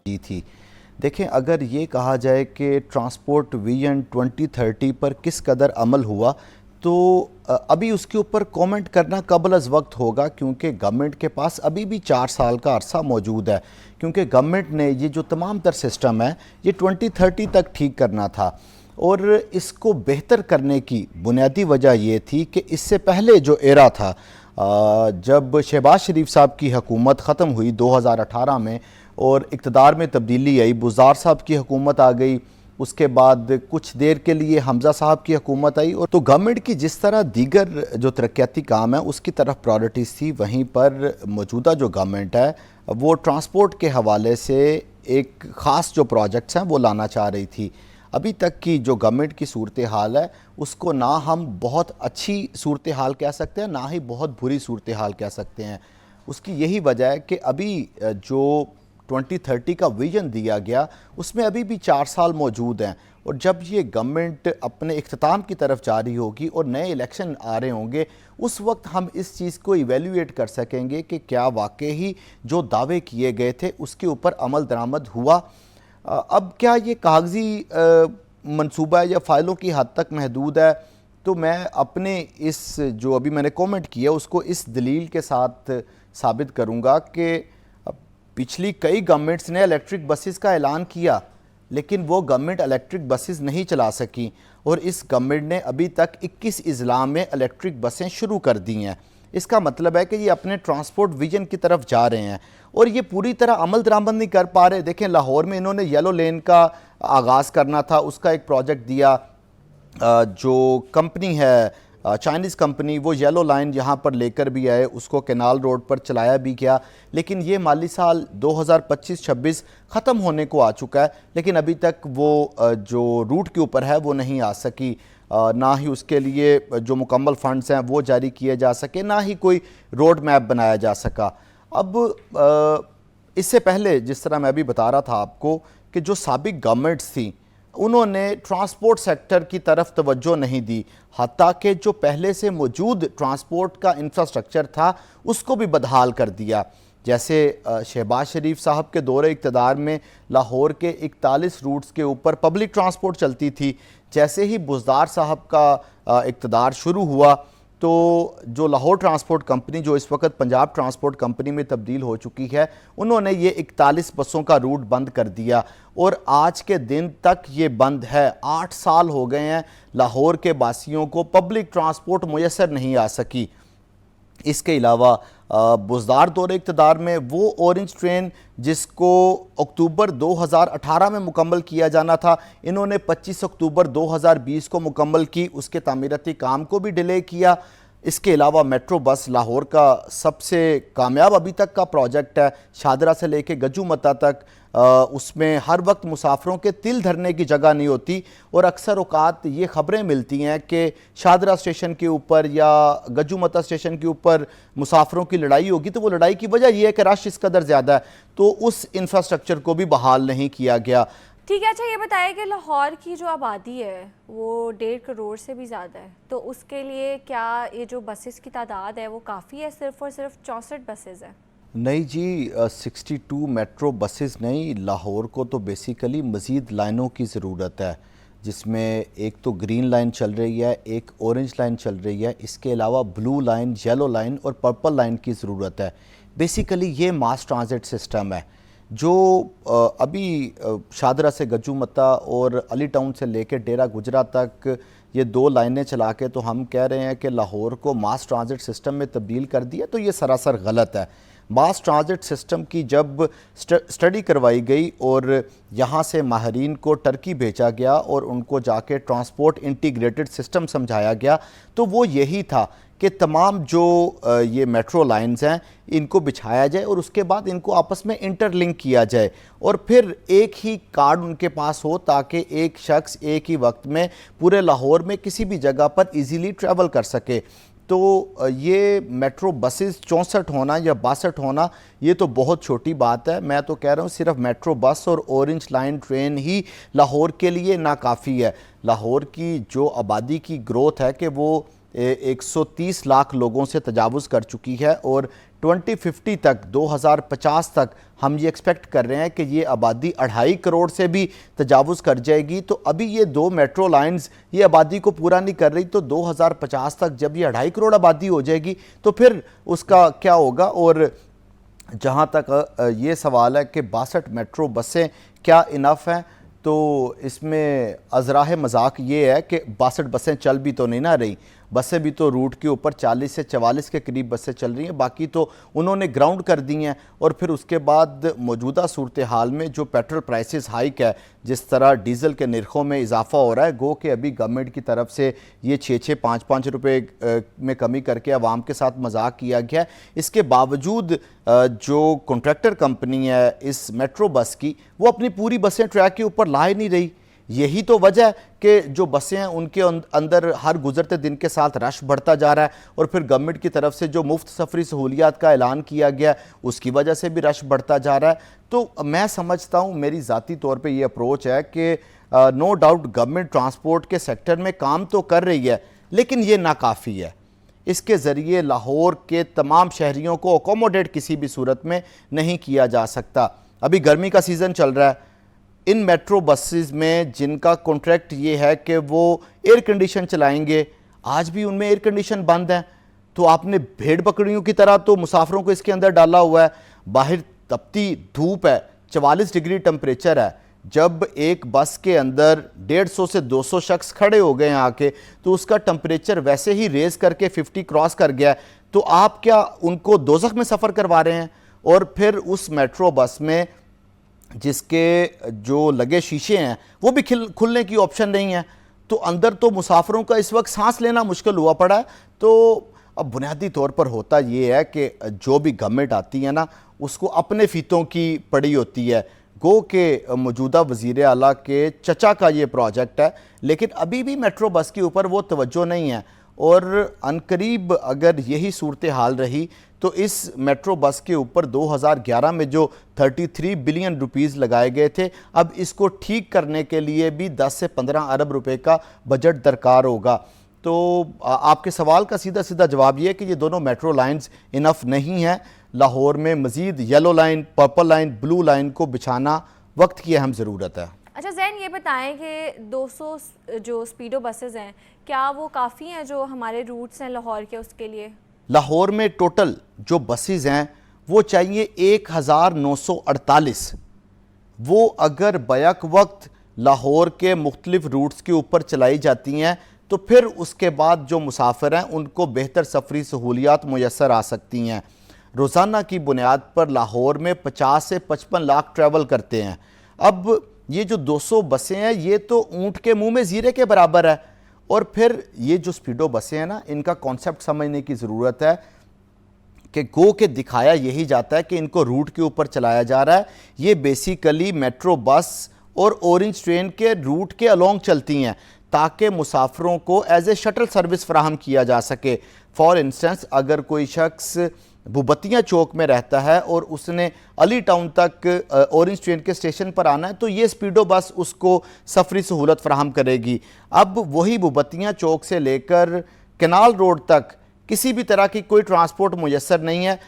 की थी। देखें, अगर ये कहा जाए कि ट्रांसपोर्ट विजन 2030 पर किस कदर अमल हुआ, तो अभी उसके ऊपर कमेंट करना कबल अज़ वक्त होगा, क्योंकि गवर्नमेंट के पास अभी भी 4 साल का अरसा मौजूद है। क्योंकि गवर्नमेंट ने ये जो तमाम तर सिस्टम है ये 2030 तक ठीक करना था, और इसको बेहतर करने की बुनियादी वजह ये थी कि इससे पहले जो एरा था, जब शहबाज शरीफ साहब की हुकूमत ख़त्म हुई 2018 में और इक़्तिदार में तब्दीली आई, बुज़दार साहब की हुकूमत आ गई, उसके बाद कुछ देर के लिए हमज़ा साहब की हुकूमत आई, और तो गवर्नमेंट की जिस तरह दीगर जो तरक्याती काम है उसकी तरफ प्रायोरिटीज़ थी, वहीं पर मौजूदा जो गवर्नमेंट है वो ट्रांसपोर्ट के हवाले से एक ख़ास जो प्रोजेक्ट्स हैं वो लाना चाह रही थी। अभी तक की जो गवर्नमेंट की सूरत हाल है उसको ना हम बहुत अच्छी सूरत हाल कह सकते हैं, ना ही बहुत बुरी सूरत हाल कह सकते हैं। उसकी यही वजह है कि अभी जो 2030 का विज़न दिया गया उसमें अभी भी 4 साल मौजूद हैं, और जब ये गवर्नमेंट अपने इख्तिताम की तरफ जा रही होगी और नए इलेक्शन आ रहे होंगे, उस वक्त हम इस चीज़ को इवेल्यूएट कर सकेंगे कि क्या वाकई ही जो दावे किए गए थे उसके ऊपर अमल दरामद हुआ। अब क्या ये कागजी मंसूबा है या फ़ाइलों की हद तक महदूद है, तो मैं अपने इस जो अभी मैंने कमेंट किया उसको इस दलील के साथ साबित करूंगा कि पिछली कई गवर्नमेंट्स ने इलेक्ट्रिक बसेस का ऐलान किया, लेकिन वो गवर्नमेंट इलेक्ट्रिक बसेस नहीं चला सकी, और इस गवर्नमेंट ने अभी तक 21 अजला में इलेक्ट्रिक बसें शुरू कर दी हैं। इसका मतलब है कि ये अपने ट्रांसपोर्ट विजन की तरफ जा रहे हैं, और ये पूरी तरह अमल दरामद नहीं कर पा रहे। देखें, लाहौर में इन्होंने येलो लेन का आगाज़ करना था, उसका एक प्रोजेक्ट दिया, जो कंपनी है चाइनीज़ कंपनी, वो येलो लाइन यहाँ पर लेकर भी आए, उसको कैनाल रोड पर चलाया भी गया, लेकिन ये माली साल 2025-26 ख़त्म होने को आ चुका है, लेकिन अभी तक वो जो रूट के ऊपर है वो नहीं आ सकी, ना ही उसके लिए जो मुकम्मल फ़ंड्स हैं वो जारी किए जा सके, ना ही कोई रोड मैप बनाया जा सका। अब इससे पहले जिस तरह मैं अभी बता रहा था आपको कि जो साबिक गवर्नमेंट्स थी उन्होंने ट्रांसपोर्ट सेक्टर की तरफ तवज्जो नहीं दी, हत्ता कि जो पहले से मौजूद ट्रांसपोर्ट का इंफ्रास्ट्रक्चर था उसको भी बदहाल कर दिया। जैसे शहबाज शरीफ साहब के दौरे इक़्तिदार में लाहौर के 41 रूट्स के ऊपर पब्लिक ट्रांसपोर्ट चलती थी। जैसे ही बुज़दार साहब का इक़्तिदार शुरू हुआ तो जो लाहौर ट्रांसपोर्ट कंपनी, जो इस वक्त पंजाब ट्रांसपोर्ट कंपनी में तब्दील हो चुकी है, उन्होंने ये 41 बसों का रूट बंद कर दिया, और आज के दिन तक ये बंद है। 8 साल हो गए हैं लाहौर के वासियों को पब्लिक ट्रांसपोर्ट मुयसर नहीं आ सकी। इसके अलावा बुज़दार दौरे इक़्तिदार में वो ऑरेंज ट्रेन जिसको अक्टूबर 2018 में मुकम्मल किया जाना था, इन्होंने 25 अक्टूबर 2020 को मुकम्मल की, उसके तामीराती काम को भी डिले किया। इसके अलावा मेट्रो बस लाहौर का सबसे कामयाब अभी तक का प्रोजेक्ट है, शादरा से लेके गजूमता तक, उसमें हर वक्त मुसाफिरों के तिल धरने की जगह नहीं होती, और अक्सर औकात ये ख़बरें मिलती हैं कि शादरा स्टेशन के ऊपर या गजूमता स्टेशन के ऊपर मुसाफिरों की लड़ाई होगी, तो वो लड़ाई की वजह यह है कि रश इस कदर ज़्यादा है, तो उस इंफ्रास्ट्रक्चर को भी बहाल नहीं किया गया। ठीक है, अच्छा ये बताइए कि लाहौर की जो आबादी है वो 1.5 करोड़ से भी ज़्यादा है, तो उसके लिए क्या ये जो बसेस की तादाद है वो काफ़ी है? सिर्फ और सिर्फ 64 बसेस हैं? नहीं जी, 62 मेट्रो बसेस नहीं, लाहौर को तो बेसिकली मज़ीद लाइनों की ज़रूरत है, जिसमें एक तो ग्रीन लाइन चल रही है, एक ऑरेंज लाइन चल रही है, इसके अलावा ब्लू लाइन, येलो लाइन और पर्पल लाइन की ज़रूरत है। बेसिकली ये मास ट्रांजिट सिस्टम है जो अभी शादरा से गजूमता और अली टाउन से लेकर डेरा गुजरा तक ये 2 लाइनें चला के तो हम कह रहे हैं कि लाहौर को मास ट्रांजिट सिस्टम में तब्दील कर दिया, तो ये सरासर गलत है। मास ट्रांजिट सिस्टम की जब स्टडी करवाई गई और यहाँ से माहरीन को टर्की भेजा गया और उनको जाके ट्रांसपोर्ट इंटीग्रेटेड सिस्टम समझाया गया, तो वो यही था कि तमाम जो ये मेट्रो लाइंस हैं इनको बिछाया जाए और उसके बाद इनको आपस में इंटरलिंक किया जाए, और फिर एक ही कार्ड उनके पास हो ताकि एक शख्स एक ही वक्त में पूरे लाहौर में किसी भी जगह पर इजीली ट्रैवल कर सके। तो ये मेट्रो बसेस 64 होना या 62 होना ये तो बहुत छोटी बात है। मैं तो कह रहा हूँ सिर्फ मेट्रो बस और ऑरेंज लाइन ट्रेन ही लाहौर के लिए नाकाफ़ी है। लाहौर की जो आबादी की ग्रोथ है कि वो 130 लाख लोगों से तजावुज़ कर चुकी है और 2050 तक 2050 तक हम ये एक्सपेक्ट कर रहे हैं कि ये आबादी 2.5 करोड़ से भी तजावुज़ कर जाएगी। तो अभी ये 2 मेट्रो लाइंस ये आबादी को पूरा नहीं कर रही, तो 2050 तक जब ये 2.5 करोड़ आबादी हो जाएगी तो फिर उसका क्या होगा। और जहाँ तक ये सवाल है कि 62 मेट्रो बसें क्या इनफ हैं, तो इसमें अज़राह मजाक ये है कि 62 बसें चल भी तो नहीं ना रही, बसें भी तो रूट के ऊपर 40 से 44 के करीब बसें चल रही हैं, बाकी तो उन्होंने ग्राउंड कर दी हैं। और फिर उसके बाद मौजूदा सूरत हाल में जो पेट्रोल प्राइसेस हाइक है, जिस तरह डीज़ल के निर्खों में इजाफा हो रहा है, गो कि अभी गवर्नमेंट की तरफ से ये 6-6, 5-5 रुपये में कमी करके आवाम के साथ मजाक किया गया है। इसके बावजूद जो कॉन्ट्रैक्टर कंपनी है इस मेट्रो बस की, वो अपनी पूरी बसें ट्रैक के ऊपर ला ही नहीं रही। यही तो वजह है कि जो बसें हैं उनके अंदर हर गुजरते दिन के साथ रश बढ़ता जा रहा है, और फिर गवर्नमेंट की तरफ से जो मुफ्त सफरी सहूलियात का ऐलान किया गया उसकी वजह से भी रश बढ़ता जा रहा है। तो मैं समझता हूँ, मेरी ज़ाती तौर पे ये अप्रोच है कि नो डाउट गवर्नमेंट ट्रांसपोर्ट के सेक्टर में काम तो कर रही है, लेकिन ये नाकाफ़ी है। इसके ज़रिए लाहौर के तमाम शहरियों को अकोमोडेट किसी भी सूरत में नहीं किया जा सकता। अभी गर्मी का सीज़न चल रहा है, इन मेट्रो बसेस में जिनका कॉन्ट्रैक्ट ये है कि वो एयर कंडीशन चलाएंगे, आज भी उनमें एयर कंडीशन बंद है। तो आपने भेड़ बकरियों की तरह तो मुसाफिरों को इसके अंदर डाला हुआ है। बाहर तपती धूप है, 44 डिग्री टेम्परेचर है। जब एक बस के अंदर 150 से 200 शख्स खड़े हो गए हैं आके, तो उसका टेम्परेचर वैसे ही रेज करके 50 क्रॉस कर गया है, तो आप क्या उनको दोज़ख में सफ़र करवा रहे हैं? और फिर उस मेट्रो बस में जिसके जो लगे शीशे हैं वो भी खुलने की ऑप्शन नहीं है, तो अंदर तो मुसाफिरों का इस वक्त सांस लेना मुश्किल हुआ पड़ा है। तो अब बुनियादी तौर पर होता ये है कि जो भी गवर्नमेंट आती है ना, उसको अपने फीतों की पड़ी होती है। गो के मौजूदा वज़ीर आला के चचा का ये प्रोजेक्ट है, लेकिन अभी भी मेट्रो बस के ऊपर वो तवज्जो नहीं है। और अनकरीब अगर यही सूरत हाल रही तो इस मेट्रो बस के ऊपर 2011 में जो 33 बिलियन रुपीस लगाए गए थे, अब इसको ठीक करने के लिए भी 10 से 15 अरब रुपए का बजट दरकार होगा। तो आपके सवाल का सीधा सीधा जवाब ये है कि ये दोनों मेट्रो लाइंस इनफ नहीं हैं। लाहौर में मज़ीद yellow line, purple line, blue line को बिछाना वक्त की अहम ज़रूरत है। अच्छा ज़ैन, ये बताएं कि 200 जो स्पीडो बसेस हैं, क्या वो काफ़ी हैं जो हमारे रूट्स हैं लाहौर के उसके लिए? लाहौर में टोटल जो बसेस हैं वो चाहिए 1948। वो अगर बैक वक्त लाहौर के मुख्तलिफ रूट्स के ऊपर चलाई जाती हैं तो फिर उसके बाद जो मुसाफिर हैं उनको बेहतर सफरी सहूलियात मुयसर आ सकती हैं। रोज़ाना की बुनियाद पर लाहौर में 50 से 55 लाख ट्रैवल करते हैं। अब ये जो 200 बसें हैं ये तो ऊँट के मुंह में ज़ीरे के बराबर है। और फिर ये जो स्पीडो बसें हैं ना, इनका कॉन्सेप्ट समझने की ज़रूरत है कि गो के दिखाया यही जाता है कि इनको रूट के ऊपर चलाया जा रहा है। ये बेसिकली मेट्रो बस और ऑरेंज ट्रेन के रूट के अलोंग चलती हैं ताकि मुसाफिरों को एज ए शटल सर्विस फराहम किया जा सके। फॉर इंस्टेंस, अगर कोई शख्स बुबतिया चौक में रहता है और उसने अली टाउन तक ऑरेंज ट्रेन के स्टेशन पर आना है, तो ये स्पीडो बस उसको सफरी सहूलत फराहम करेगी। अब वही बुबतिया चौक से लेकर कैनाल रोड तक किसी भी तरह की कोई ट्रांसपोर्ट मुयसर नहीं है,